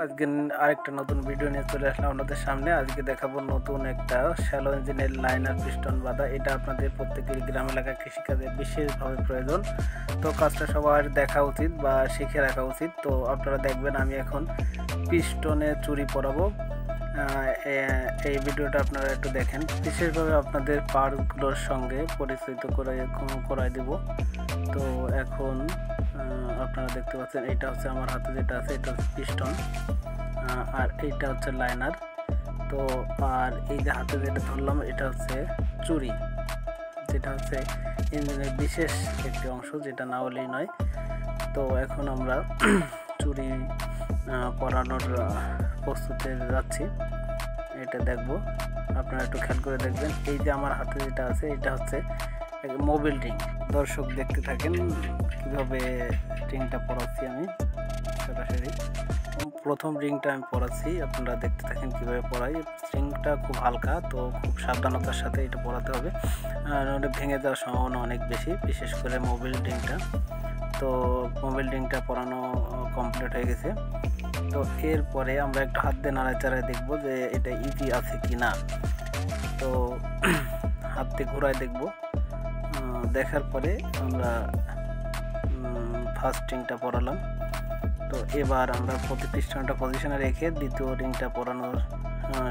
আজকে আরেকটা নতুন ভিডিও নিয়ে চলে আসলাম আপনাদের সামনে। আজকে দেখাবো নতুন একটা শ্যালো ইঞ্জিনের লাইনার পিস্টন বাঁধা। এটা আপনাদের প্রত্যেকের গ্রাম এলাকায় কৃষিকাজে বিশেষভাবে প্রয়োজন। তো কাজটা সবার দেখা উচিত বা শিখে রাখা উচিত। তো আপনারা দেখবেন আমি এখন পিস্টনে চুরি পরাবো। এই ভিডিওটা আপনারা একটু দেখেন। বিশেষভাবে আপনাদের পার্টগুলোর সঙ্গে পরিচিত করাই দেব। তো এখন আপনারা দেখতে পাচ্ছেন এটা হচ্ছে আমার হাতে যেটা আছে, এটা হচ্ছে পিস্টন, আর এইটা হচ্ছে লাইনার। তো আর এই যে হাতে যেটা ধরলাম এটা হচ্ছে চুরি, যেটা হচ্ছে ইঞ্জিনের বিশেষ একটি অংশ, যেটা না হলেই নয়। তো এখন আমরা চুরি পরানোর প্রস্তুতে যাচ্ছি। এটা দেখব, আপনারা একটু খেয়াল করে দেখবেন। এই যে আমার হাতে যেটা আছে এটা হচ্ছে মোবিল রিং। দর্শক দেখতে থাকেন কিভাবে রিংটা পরাচ্ছি আমি সরাসরি। প্রথম রিংটা আমি পরাচ্ছি, আপনারা দেখতে থাকেন কিভাবে পরাই। রিংটা খুব হালকা, তো খুব সাবধানতার সাথে এটা পরাতে হবে, নাহলে ভেঙে যাওয়ার সম্ভাবনা অনেক বেশি, বিশেষ করে মোবিল রিংটা। তো মোবিল রিংটা পরানো কমপ্লিট হয়ে গেছে। তো এরপরে আমরা একটু হাত দিয়ে নাড়াচাড়ায় দেখব যে এটা ইজি আছে কি না। তো হাত দিয়ে ঘোরায় দেখব, দেখার পরে আমরা ফার্স্ট রিংটা পরালাম। তো এবার আমরা প্রতি পিস্টনটা পজিশনে রেখে দ্বিতীয় রিংটা পরানো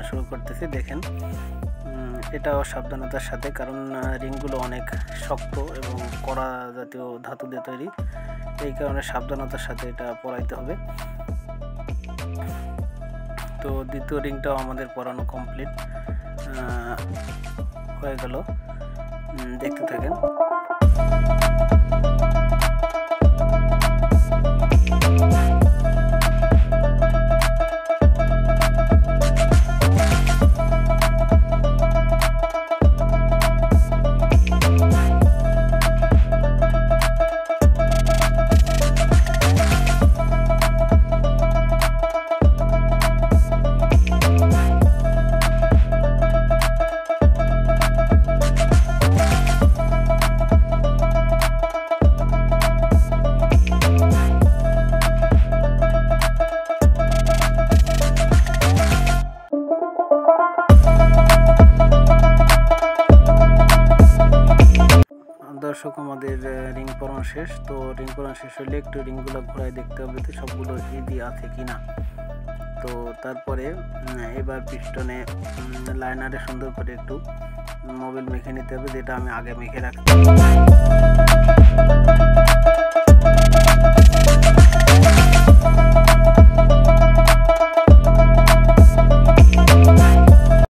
শুরু করতেছি। দেখেন এটাও সাবধানতার সাথে, কারণ রিংগুলো অনেক শক্ত এবং কড়া জাতীয় ধাতু দিয়ে তৈরি, এই কারণে সাবধানতার সাথে এটা পরাইতে হবে। তো দ্বিতীয় রিংটাও আমাদের পরানো কমপ্লিট হয়ে গেল, দেখতে থাকেন। দর্শক, আমাদের রিং পরানো শেষ। তো রিং পরানো শেষ হলে একটু রিংগুলো ঘোরায় দেখতে হবে তো সবগুলো ইজি আছে কিনা। তো তারপরে এবার পিস্টনে লাইনারে সুন্দর করে একটু মোবিল মেখে নিতে হবে, যেটা আমি আগে মেখে রাখছি।